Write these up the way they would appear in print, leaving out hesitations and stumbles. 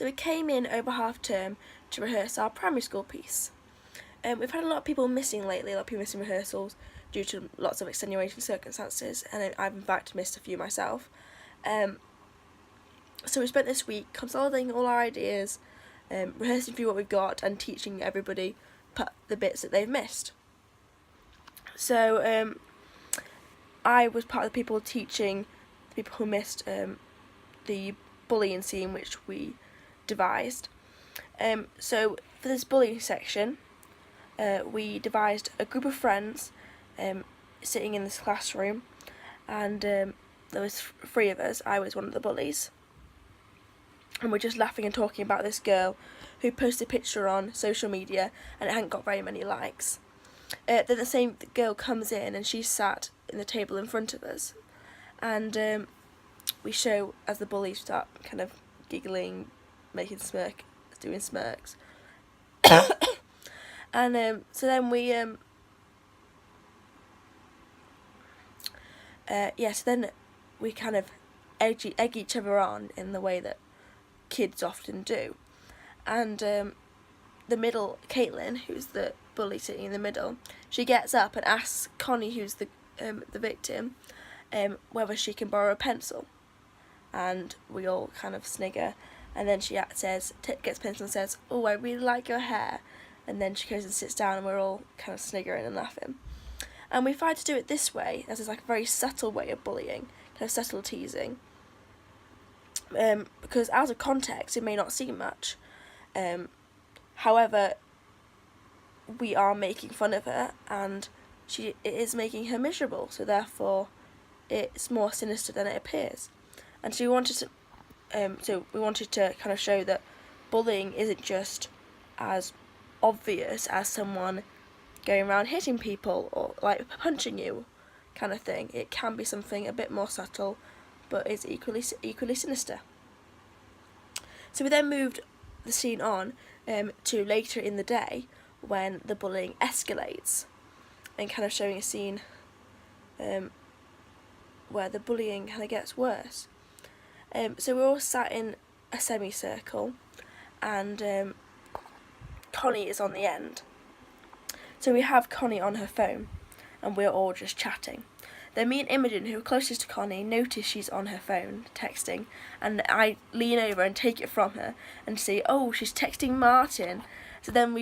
So we came in over half term to rehearse our primary school piece. We've had a lot of people missing lately, a lot of people missing rehearsals due to lots of extenuating circumstances, and I've in fact missed a few myself. So we spent this week consolidating all our ideas, rehearsing through what we've got, and teaching everybody the bits that they've missed. So I was part of the people teaching the people who missed the bullying scene which we devised. So for this bullying section, we devised a group of friends sitting in this classroom, and there was 3 of us. I was one of the bullies, and we're just laughing and talking about this girl who posted a picture on social media and it hadn't got very many likes. Then the same girl comes in and she's sat in the table in front of us, and we show as the bullies start kind of giggling, doing smirks. And so then we so then we kind of egg each other on in the way that kids often do. And the middle, Caitlin, who's the bully sitting in the middle, she gets up and asks Connie, who's the victim, whether she can borrow a pencil. And we all kind of snigger, and then she gets a pencil and says, "Oh, I really like your hair." And then she goes and sits down, and we're all kind of sniggering and laughing. And we tried to do it this way, as is like a very subtle way of bullying, kind of subtle teasing. Because out of context, it may not seem much. However, we are making fun of her, and it is making her miserable. So therefore, it's more sinister than it appears. And so we wanted to kind of show that bullying isn't just as obvious as someone going around hitting people or like punching you kind of thing. It can be something a bit more subtle, but it's equally sinister. So we then moved the scene on to later in the day when the bullying escalates, and kind of showing a scene where the bullying kind of gets worse. So we're all sat in a semicircle, and Connie is on the end. So we have Connie on her phone, and we're all just chatting. Then me and Imogen, who are closest to Connie, notice she's on her phone, texting, and I lean over and take it from her and say, "Oh, she's texting Martin." So then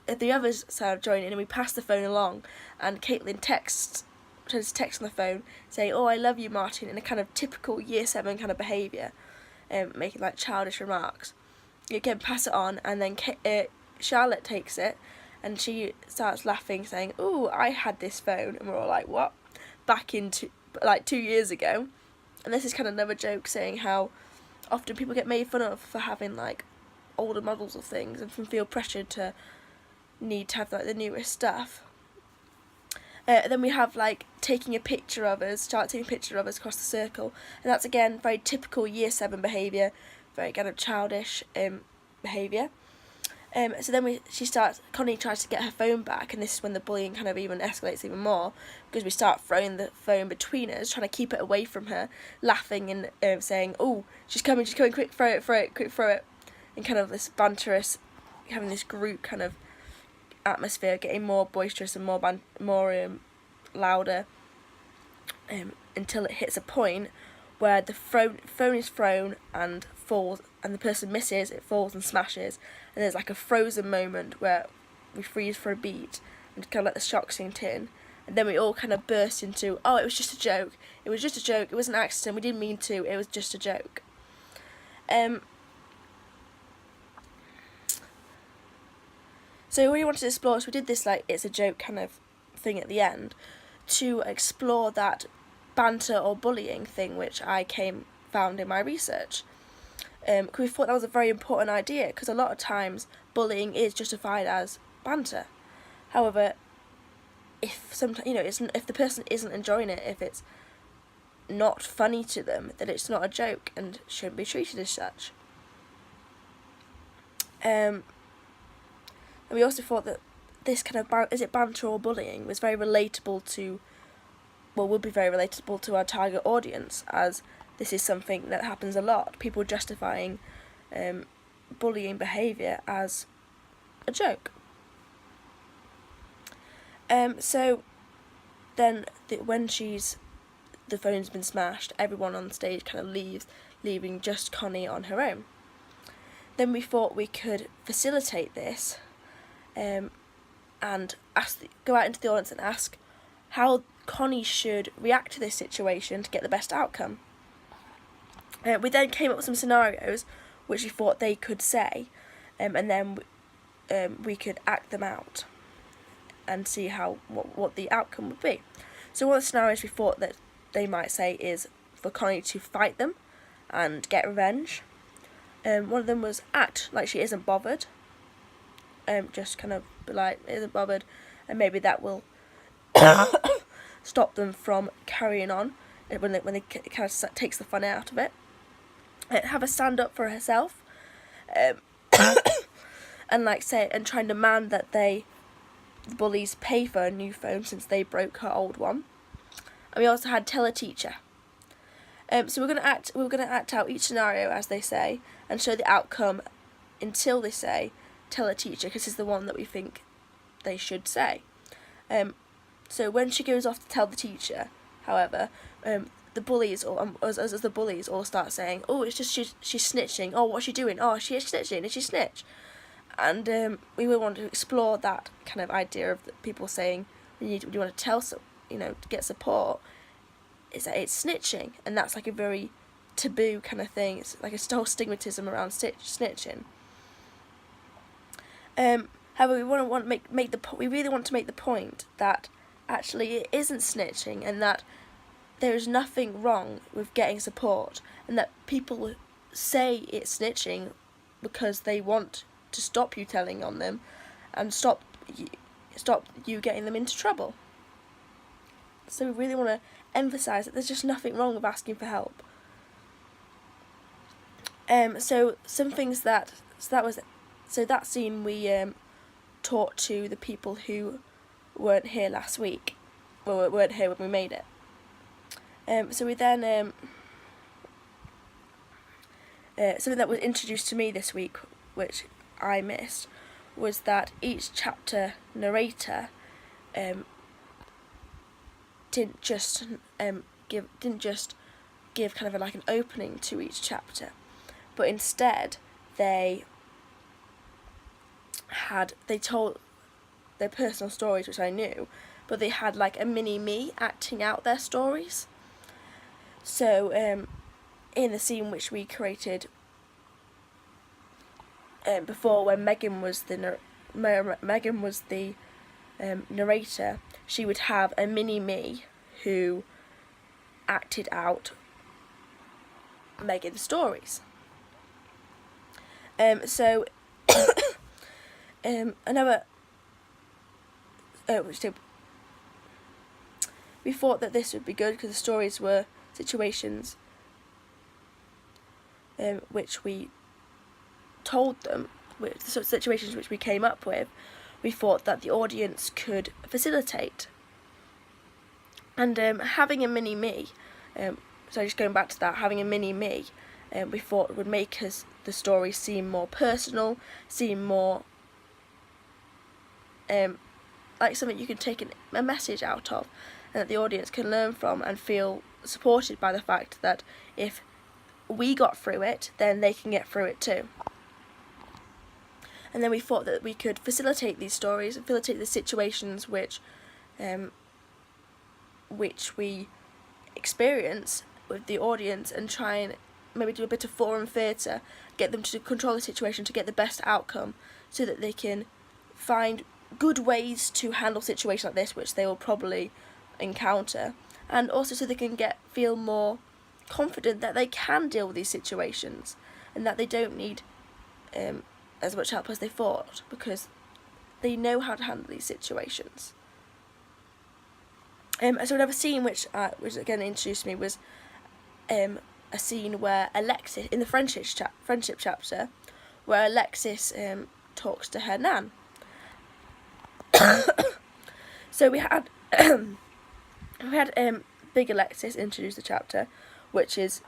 the others sort of join in, and we pass the phone along, and Caitlin tries to text on the phone, saying, "Oh, I love you, Martin," in a kind of typical Year 7 kind of behaviour, making like childish remarks. You again pass it on, and then Charlotte takes it, and she starts laughing, saying, "Oh, I had this phone," and we're all like, "What?" Back into like 2 years ago. And this is kind of another joke saying how often people get made fun of for having like older models of things and feel pressured to need to have like the newest stuff. Then we have like taking a picture of us across the circle, and that's again very typical Year 7 behaviour, very kind of childish behaviour. So then Connie tries to get her phone back, and this is when the bullying kind of even escalates even more, because we start throwing the phone between us, trying to keep it away from her, laughing and saying, "Oh, she's coming, quick, throw it, quick, throw it," and kind of this banterous, having this group kind of atmosphere, getting more boisterous and more louder, until it hits a point where the phone is thrown and falls, and the person misses, it falls and smashes, and there's like a frozen moment where we freeze for a beat and kind of let the shock sink in, and then we all kind of burst into, "Oh, it was just a joke, it was an accident, we didn't mean to, it was just a joke." So we wanted to explore, so we did this like it's a joke kind of thing at the end, to explore that banter or bullying thing which I found in my research. Because we thought that was a very important idea, because a lot of times bullying is justified as banter. However, if the person isn't enjoying it, if it's not funny to them, then it's not a joke and shouldn't be treated as such. And we also thought that this kind of banter or bullying was very relatable would be very relatable to our target audience, as this is something that happens a lot. People justifying bullying behaviour as a joke. So then when the phone's been smashed, everyone on stage kind of leaves, leaving just Connie on her own. Then we thought we could facilitate this and go out into the audience and ask how Connie should react to this situation to get the best outcome. We then came up with some scenarios which we thought they could say, and then we could act them out and see what the outcome would be. So one of the scenarios we thought that they might say is for Connie to fight them and get revenge. One of them was act like she isn't bothered. Just kind of be like, isn't bothered, and maybe that will stop them from carrying on when they kind of takes the fun out of it. Have her stand up for herself, and say and try and demand that the bullies pay for a new phone since they broke her old one. And we also had tell a teacher. So we're gonna act out each scenario as they say and show the outcome until they say tell a teacher, because it's the one that we think they should say. So when she goes off to tell the teacher, however, the bullies as the bullies all start saying, oh, it's just she's snitching. Oh, what's she doing? Oh, she is snitching. Is she snitch? And we would want to explore that kind of idea of people saying when you want to tell to get support, is that it's snitching, and that's like a very taboo kind of thing. It's like a whole stigmatism around snitching. However, we really want to make the point that actually it isn't snitching, and that there is nothing wrong with getting support, and that people say it's snitching because they want to stop you telling on them and stop you getting them into trouble. So we really want to emphasise that there's just nothing wrong with asking for help. So some things that scene we taught to the people who weren't here last week, or weren't here when we made it. So we then something that was introduced to me this week, which I missed, was that each chapter narrator didn't just give kind of like an opening to each chapter, but instead they told their personal stories, which I knew, but they had like a mini me acting out their stories. So in the scene which we created before, when Megan was the narrator, she would have a mini me who acted out Megan's stories. So another we thought that this would be good because the stories were situations which we told them, with the situations which we came up with, we thought that the audience could facilitate. And having a mini me, so just going back to that, having a mini me, we thought would make the story seem more personal, seem more like something you can take a message out of, and that the audience can learn from and feel supported by the fact that if we got through it, then they can get through it too. And then we thought that we could facilitate these stories, facilitate the situations which we experience with the audience, and try and maybe do a bit of forum theatre, get them to control the situation to get the best outcome, so that they can find good ways to handle situations like this, which they will probably encounter, and also so they can feel more confident that they can deal with these situations, and that they don't need as much help as they thought, because they know how to handle these situations. So another scene which again introduced me was a scene where Alexis, in the friendship chapter, where Alexis talks to her nan. So we had Big Alexis introduce the chapter, which is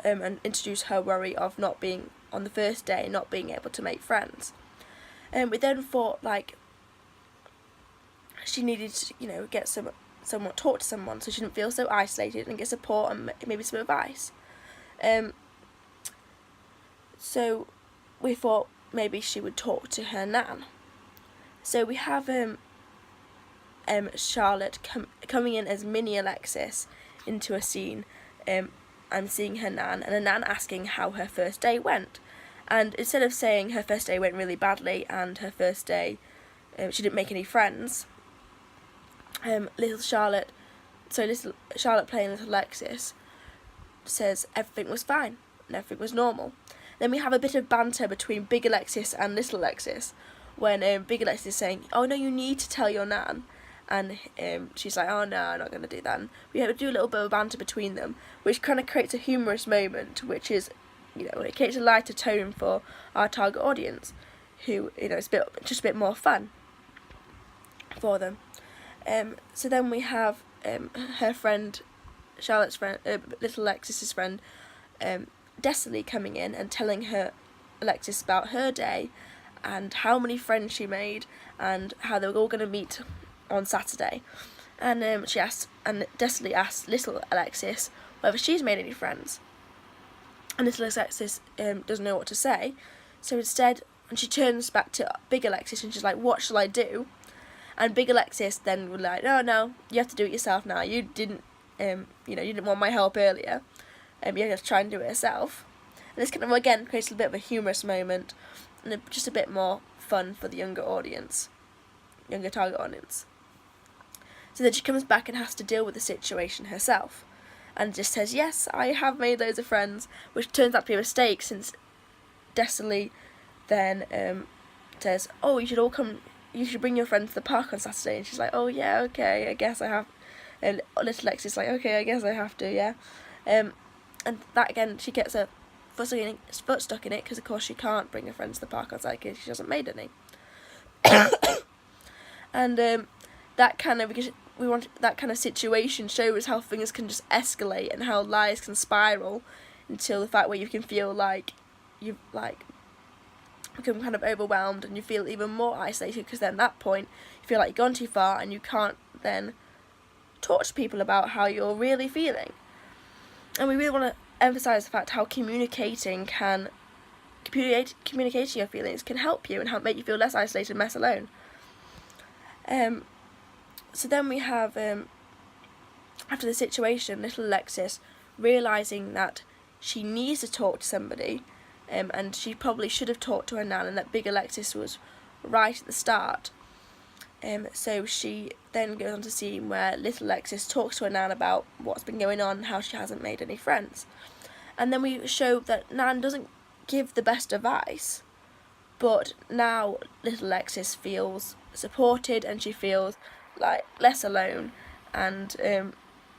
and introduce her worry of not being on the first day not being able to make friends. We then thought like she needed to, get someone talk to someone so she didn't feel so isolated and get support and maybe some advice. So we thought maybe she would talk to her nan. So we have Charlotte coming in as mini Alexis into a scene. I'm seeing her nan, and a nan asking how her first day went. And instead of saying her first day went really badly and her first day she didn't make any friends, little Charlotte playing little Alexis says everything was fine and everything was normal. Then we have a bit of banter between big Alexis and little Alexis when big Alexis is saying, "Oh no, you need to tell your nan," and she's like, "Oh no, I'm not going to do that." And we do a little bit of banter between them, which kind of creates a humorous moment, which is, it creates a lighter tone for our target audience, who, it's just a bit more fun for them. So then we have her friend, Charlotte's friend, little Alexis's friend, Destiny coming in and telling her Alexis about her day and how many friends she made and how they were all going to meet on Saturday. And Destiny asked little Alexis whether she's made any friends. And little Alexis doesn't know what to say. So instead, and she turns back to big Alexis and she's like, "What shall I do?" And big Alexis then was like, "No, you have to do it yourself now. You didn't, you didn't want my help earlier. You have to try and do it yourself." And this kind of, again, creates a bit of a humorous moment and just a bit more fun for the younger target audience. So then she comes back and has to deal with the situation herself and just says, "Yes, I have made loads of friends," which turns out to be a mistake since Destiny then says, "Oh, you should bring your friends to the park on Saturday." And she's like, "Oh yeah, okay, I guess I have." And little Alexis is like, "Okay, I guess I have to, yeah." And that again, she gets her foot stuck in it because of course she can't bring her friends to the park on Saturday because she hasn't made any. And that kind of, because we want that kind of situation shows how things can just escalate and how lies can spiral until the fact where you can feel like you've become kind of overwhelmed and you feel even more isolated because then at that point you feel like you've gone too far and you can't then talk to people about how you're really feeling. And we really want to emphasise the fact how communicating your feelings can help you and help make you feel less isolated and less alone. So then we have, after the situation, little Alexis realising that she needs to talk to somebody, and she probably should have talked to her nan, and that big Alexis was right at the start. So she then goes on to a scene where little Alexis talks to her nan about what's been going on and how she hasn't made any friends. And then we show that nan doesn't give the best advice, but now little Alexis feels supported and she feels like less alone and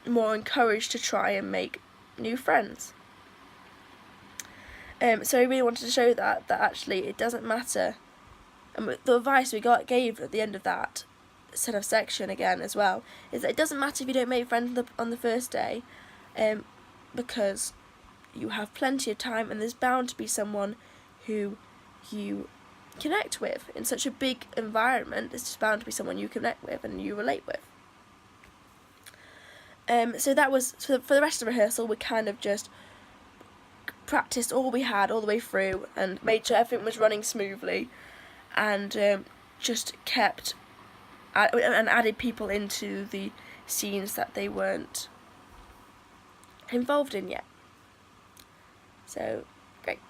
more encouraged to try and make new friends. So I really wanted to show that actually it doesn't matter. And the advice we gave at the end of that set of section again as well is that it doesn't matter if you don't make friends on the first day, because you have plenty of time and there's bound to be someone who you connect with. In such a big environment, there's just bound to be someone you connect with and you relate with. So that was, for the rest of the rehearsal, we kind of just practiced all we had all the way through and made sure everything was running smoothly, and just kept and added people into the scenes that they weren't involved in yet. So, great.